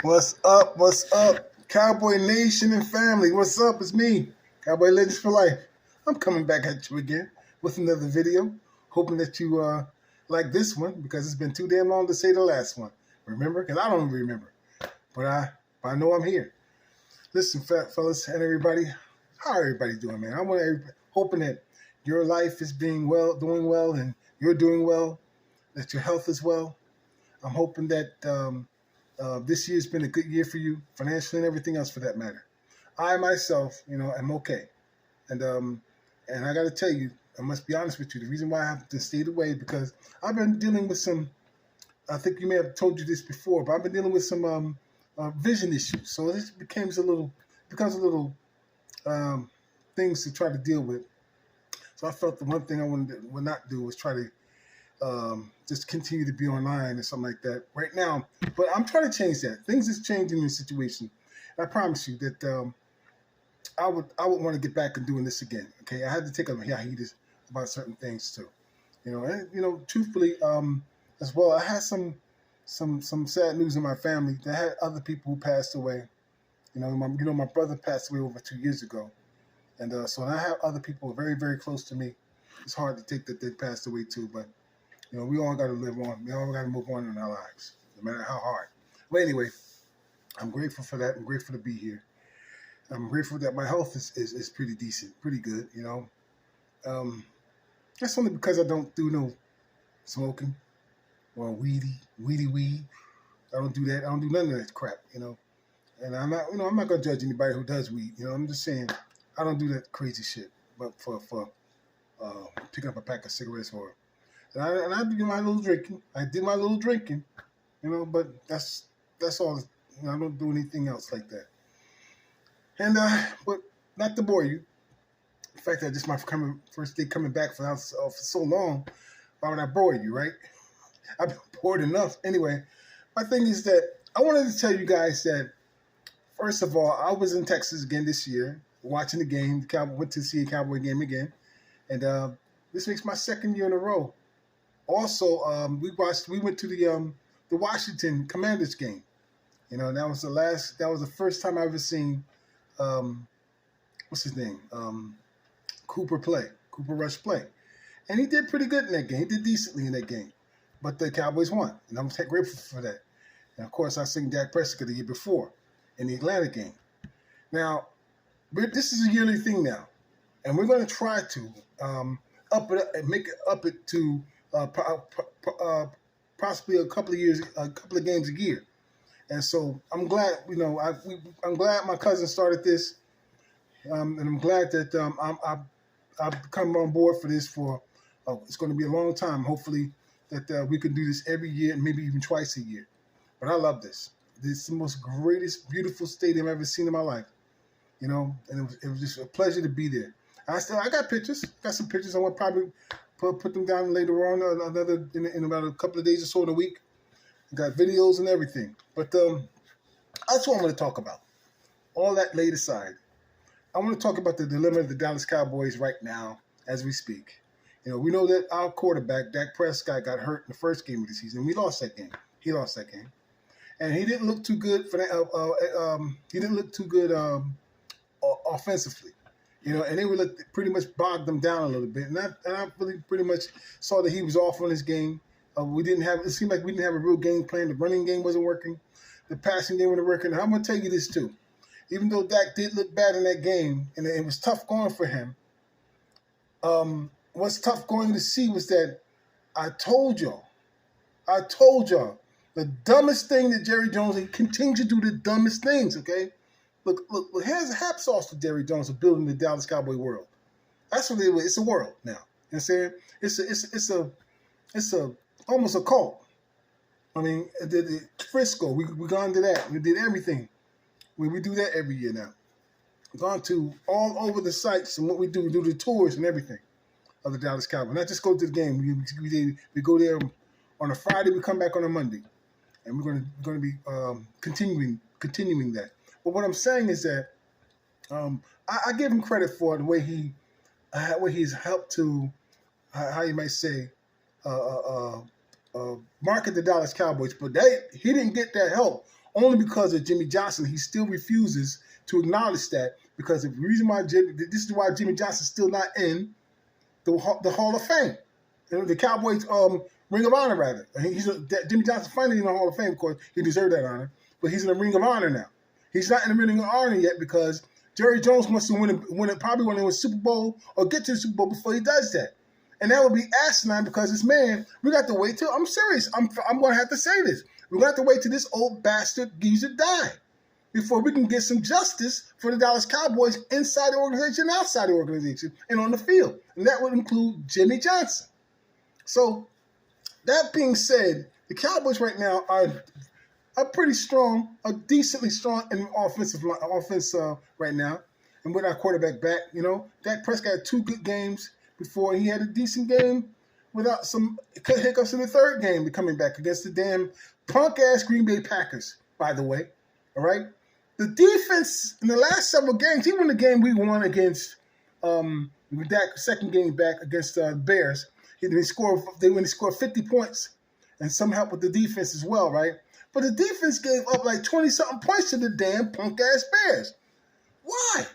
What's up? What's up? Cowboy Nation and family. What's up? It's me, Cowboy Legends for Life. I'm coming back at you again with another video. Hoping that you like this one because it's been too damn long to say the last one. Remember? Because I don't remember. But I know I'm here. Listen, fellas and everybody, how everybody doing, man? Hoping that your life is doing well, and you're doing well, that your health is well. I'm hoping that this year's been a good year for you, financially and everything else for that matter. I myself, am okay, and I got to tell you, I must be honest with you. The reason why I have to stay away because I've been dealing with some. I think you may have told you this before, but I've been dealing with some vision issues. So this becomes a little things to try to deal with. So I felt the one thing I would not do was try to just continue to be online or something like that right now. But I'm trying to change that. Things is changing in the situation. And I promise you that I would want to get back and doing this again. Okay, I had to take a hiatus about certain things too. Truthfully, as well, I had some sad news in my family. That had other people who passed away. My brother passed away over 2 years ago, and so I have other people very very close to me. It's hard to take that they passed away too, but we all got to live on. We all got to move on in our lives, no matter how hard. But anyway, I'm grateful for that. I'm grateful to be here. I'm grateful that my health is pretty decent, pretty good. That's only because I don't do no smoking or weed. I don't do that. I don't do none of that crap. And I'm not gonna judge anybody who does weed. I'm just saying I don't do that crazy shit. But for picking up a pack of cigarettes and I do my little drinking. I did my little drinking, but that's all. I don't do anything else like that. And but not to bore you. In fact, that this is my first day coming back for so long. Why would I bore you, right? I've been bored enough. Anyway, my thing is that I wanted to tell you guys that first of all, I was in Texas again this year, watching the game. Went to see a Cowboy game again, and this makes my second year in a row. Also, we went to the Washington Commanders game. That was the first time I ever seen what's his name? Cooper Rush play. And he did pretty good in that game. He did decently in that game. But the Cowboys won. And I'm grateful for that. And of course I seen Dak Prescott the year before in the Atlanta game. Now, this is a yearly thing now. And we're going to try to up it and make it up it to possibly a couple of games a year. And so I'm glad, I'm glad my cousin started this, and I'm glad that I've come on board for this it's going to be a long time. Hopefully that we can do this every year and maybe even twice a year. But I love this. This is the most greatest, beautiful stadium I've ever seen in my life. And it was just a pleasure to be there. I got pictures. Got some pictures. I want to probably put them down later on, in about a couple of days or so in a week. Got videos and everything. But that's what I'm going to talk about. All that laid aside, I want to talk about the dilemma of the Dallas Cowboys right now as we speak. We know that our quarterback, Dak Prescott, got hurt in the first game of the season. We lost that game. He lost that game. And he didn't look too good for that. He didn't look too good offensively. And they were pretty much bogged them down a little bit. And I really pretty much saw that he was off on his game. It seemed like we didn't have a real game plan. The running game wasn't working. The passing game wasn't working. And I'm going to tell you this too. Even though Dak did look bad in that game, and it was tough going for him, what's tough going to see was that I told y'all, the dumbest thing that Jerry Jones, he continues to do the dumbest things, okay? Look, here's hats off to Jerry Jones for building the Dallas Cowboy world. That's what it is. It's a world now. You know what I'm saying? It's almost a cult. I mean, the Frisco, we gone to that. We did everything. We do that every year now. We've gone to all over the sites and what we do the tours and everything of the Dallas Cowboys. Not just go to the game. We go there on a Friday. We come back on a Monday, and we're going to be continuing that. But what I'm saying is that I give him credit for the way he's helped to how you might say market the Dallas Cowboys, but he didn't get that help only because of Jimmy Johnson. He still refuses to acknowledge that, because the reason why this is why Jimmy Johnson's still not in the Hall of Fame, the Cowboys Ring of Honor rather. Jimmy Johnson finally in the Hall of Fame. Of course, he deserved that honor, but he's in the Ring of Honor now. He's not in the Ring of Honor yet because Jerry Jones wants to probably win a Super Bowl or get to the Super Bowl before he does that. And that would be asinine because this man, we got to wait till, I'm serious, I'm going to have to say this. We're going to have to wait till this old bastard geezer die before we can get some justice for the Dallas Cowboys inside the organization and outside the organization and on the field. And that would include Jimmy Johnson. So that being said, the Cowboys right now are pretty strong, are decently strong in offense right now. And with our quarterback back, Dak Prescott had 2 good games before he had a decent game without some hiccups in the third game coming back against the damn punk-ass Green Bay Packers, by the way. All right? The defense in the last several games, even the game we won against Dak's second game back against the Bears, they scored 50 points and some help with the defense as well, right? But the defense gave up like 20-something points to the damn punk-ass Bears. Why?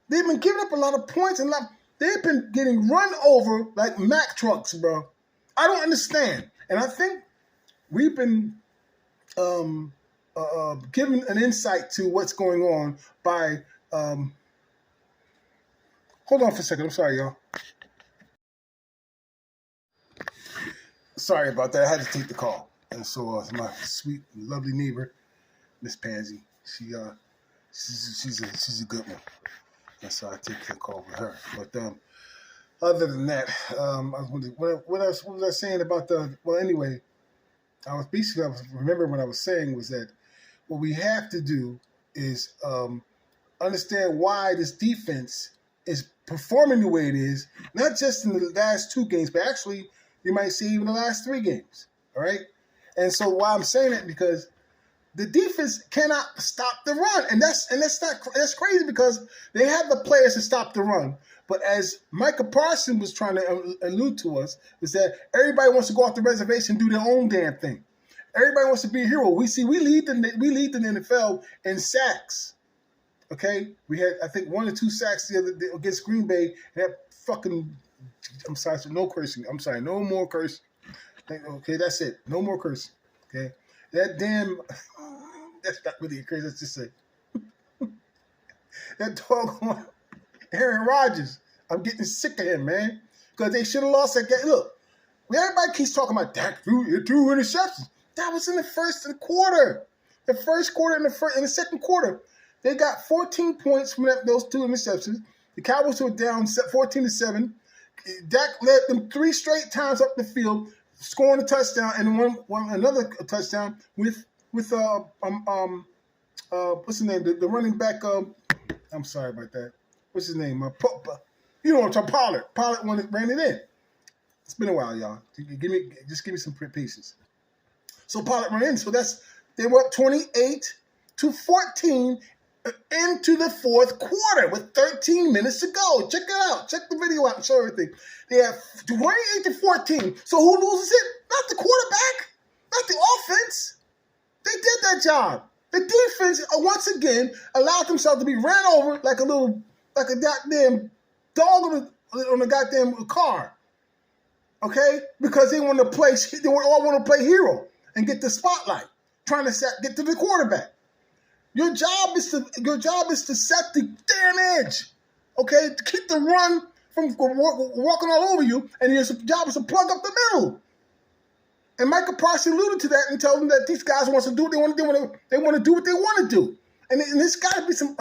They've been giving up a lot of points and they've been getting run over like Mack trucks, bro. I don't understand. And I think we've been given an insight to what's going on by hold on for a second. I'm sorry, y'all. Sorry about that. I had to take the call. And so my sweet, lovely neighbor, Miss Pansy, she's a good one. And so I take the call with her. But other than that, what else? What was I saying about the? Well, anyway, remember what I was saying was that what we have to do is understand why this defense is performing the way it is, not just in the last 2 games, but actually you might see even the last 3 games. All right, and so why I'm saying that because the defense cannot stop the run, and that's crazy because they have the players to stop the run. But as Micah Parsons was trying to allude to us, is that everybody wants to go off the reservation and do their own damn thing. Everybody wants to be a hero. We lead the NFL in sacks. Okay, we had I think 1 or 2 sacks the other day against Green Bay. That fucking, I'm sorry, no cursing. I'm sorry, no more cursing. Okay, that's it. No more cursing. Okay, that damn. That's not really a curse. Let's just say that dog, Aaron Rodgers. I'm getting sick of him, man, because they should have lost that game. Look, everybody keeps talking about Dak threw 2 interceptions. That was in the first quarter. The first quarter and the second quarter, they got 14 points from those 2 interceptions. The Cowboys were down 14-7. Dak led them 3 straight times up the field, scoring a touchdown and another touchdown with what's his name? The running back. I'm sorry about that. What's his name? You know what I'm talking? Pollard. Pollard ran it in. It's been a while, y'all. Give me some pieces. So Pollard ran in. So they were up 28-14 into the fourth quarter with 13 minutes to go. Check it out. Check the video out and show everything. They have 28-14. So who loses it? Not the quarterback. Not the offense. They did that job. The defense, once again, allowed themselves to be ran over like a goddamn dog on a goddamn car. Okay? Because they all want to play hero and get the spotlight, trying to get to the quarterback. Your job is to set the damn edge. Okay? To keep the run from walking all over you, and your job is to plug up the middle. And Micah Parsons alluded to that and told them that these guys want to do what they want to do. They want to do what they want to do. And there's got to be some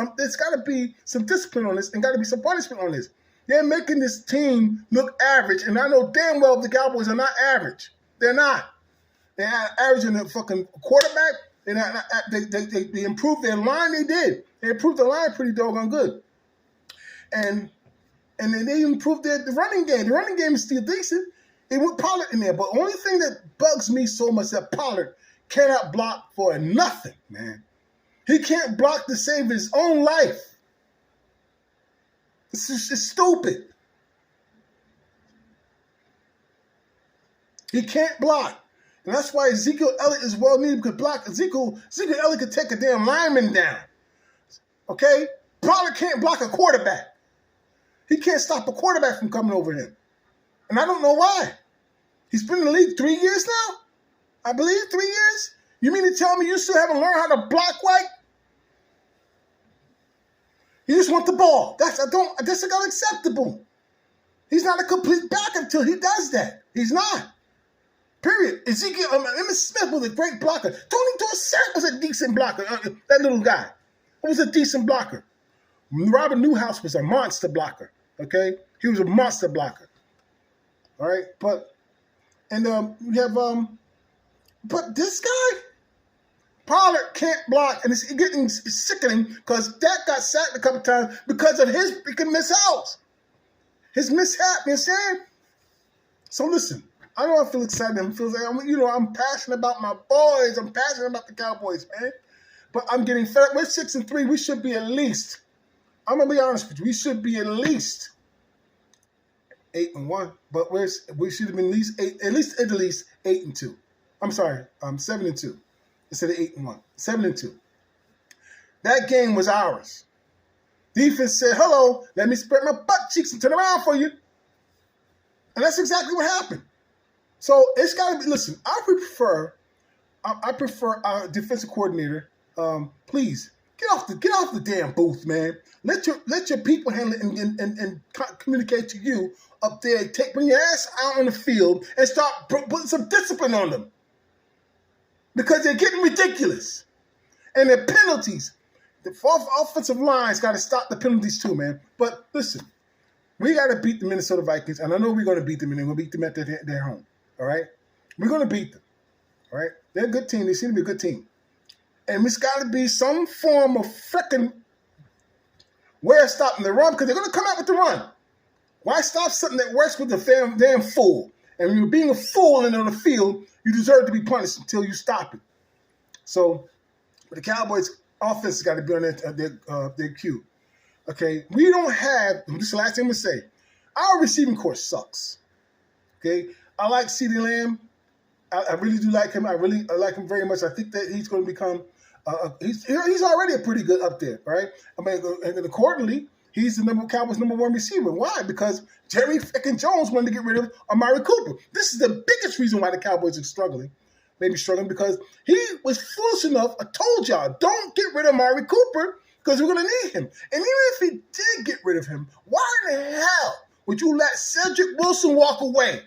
discipline on this, and got to be some punishment on this. They're making this team look average, and I know damn well the Cowboys are not average. They're not. They're not average in the fucking quarterback. They're not. They improved their line. They did. They improved the line pretty doggone good. And then they improved the running game. The running game is still decent. They put Pollard in there, but the only thing that bugs me so much is that Pollard cannot block for nothing, man. He can't block to save his own life. It's stupid. He can't block. And that's why Ezekiel Elliott is well needed because Ezekiel Elliott could take a damn lineman down. Okay? Pollard can't block a quarterback. He can't stop a quarterback from coming over him. And I don't know why. He's been in the league 3 years now? I believe 3 years? You mean to tell me you still haven't learned how to block right? You just want the ball. That's unacceptable. He's not a complete back until he does that. He's not. Period. Emmitt Smith was a great blocker. Tony Dorsett was a decent blocker. That little guy was a decent blocker. Robert Newhouse was a monster blocker. Okay? He was a monster blocker. All right? But this guy, Pollard can't block, and it's getting sickening because Dak got sacked a couple times because of his freaking mishaps. His mishap, you understand? So listen, I know I feel excited. I'm passionate about my boys. I'm passionate about the Cowboys, man. But I'm getting fed up. We're 6-3. We should be at least, I'm going to be honest with you, we should be at least 8-1. But we should have been at least 8-2. I'm sorry, 7-2 instead of 8-1. 7-2. That game was ours. Defense said, hello, let me spread my butt cheeks and turn around for you. And that's exactly what happened. So it's got to be, listen, I prefer our defensive coordinator, please, get off the damn booth, man. Let your people handle it and communicate to you up there. Bring your ass out on the field and start putting some discipline on them. Because they're getting ridiculous. And the penalties. The offensive line's got to stop the penalties too, man. But listen, we got to beat the Minnesota Vikings, and I know we're going to beat them, and we're going to beat them at their home, all right? We're going to beat them, all right? They're a good team. They seem to be a good team. And it's got to be some form of freaking way of stopping the run because they're going to come out with the run. Why stop something that works with the damn fool? And when you're being a fool and on the field, you deserve to be punished until you stop it. So the Cowboys' offense has got to be on their cue. Okay, we don't have, this is the last thing I'm going to say, our receiving corps sucks. Okay, I like CeeDee Lamb. I really do like him. I like him very much. I think that he's going to become, he's already a pretty good up there, right? I mean, and accordingly, he's the Cowboys' number one receiver. Why? Because Jerry frickin' Jones wanted to get rid of Amari Cooper. This is the biggest reason why the Cowboys are struggling. Maybe struggling because he was foolish enough. I told y'all, don't get rid of Amari Cooper because we're going to need him. And even if he did get rid of him, why in the hell would you let Cedric Wilson walk away?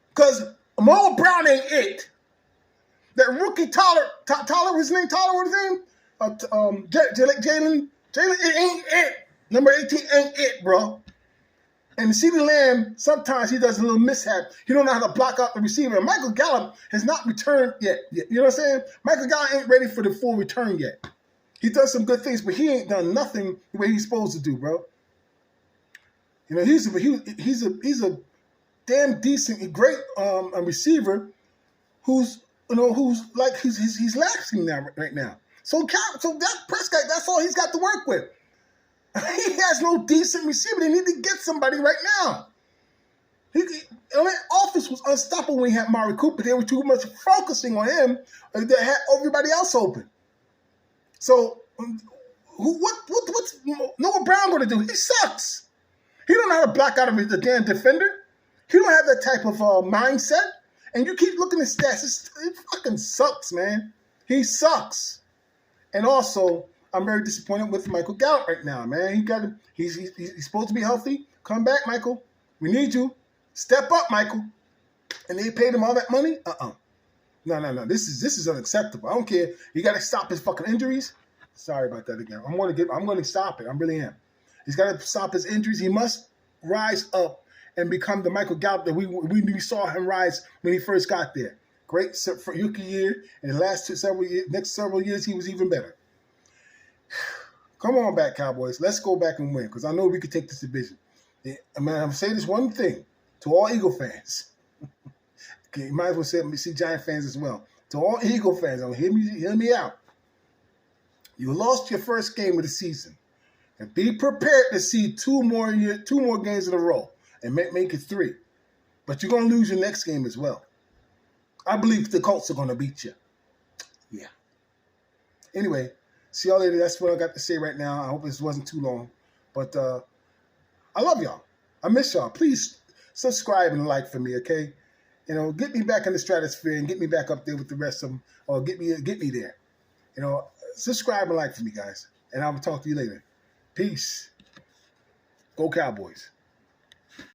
Because Mo Brown ain't it. That rookie Tyler, his name Tyler, what's his name? Jalen, it ain't it. Number 18 ain't it, bro. And CeeDee Lamb, sometimes he does a little mishap. He don't know how to block out the receiver. And Michael Gallup has not returned yet. You know what I'm saying? Michael Gallup ain't ready for the full return yet. He does some good things, but he ain't done nothing the way he's supposed to do, bro. You know, he's a damn decent, great receiver who's lapsing now right now. So Dak Prescott, that's all he's got to work with. He has no decent receiver. They need to get somebody right now. That offense was unstoppable when he had Amari Cooper. They were too much focusing on him. They had everybody else open. So what's Noah Brown going to do? He sucks. He don't know how to block out of the damn defender. He don't have that type of mindset. And you keep looking at stats. It fucking sucks, man. He sucks. And also, I'm very disappointed with Michael Gallup right now, man. He's supposed to be healthy. Come back, Michael. We need you. Step up, Michael. And they paid him all that money? No. This is unacceptable. I don't care. You got to stop his fucking injuries. Sorry about that again. I'm going to stop it. I really am. He's got to stop his injuries. He must rise up and become the Michael Gallup that we saw him rise when he first got there. Great for rookie year, and the next several years he was even better. Come on back, Cowboys. Let's go back and win because I know we could take this division. I'm going to say this one thing to all Eagle fans. Okay, you might as well see Giant fans as well. To all Eagle fans, hear me out. You lost your first game of the season. And be prepared to see two more games in a row and make it 3. But you're going to lose your next game as well. I believe the Colts are going to beat you. Yeah. Anyway, see y'all later. That's what I got to say right now. I hope this wasn't too long. But I love y'all. I miss y'all. Please subscribe and like for me, okay? You know, get me back in the stratosphere and get me back up there with the rest of them, or get me there. You know, subscribe and like for me, guys. And I'll talk to you later. Peace. Go Cowboys.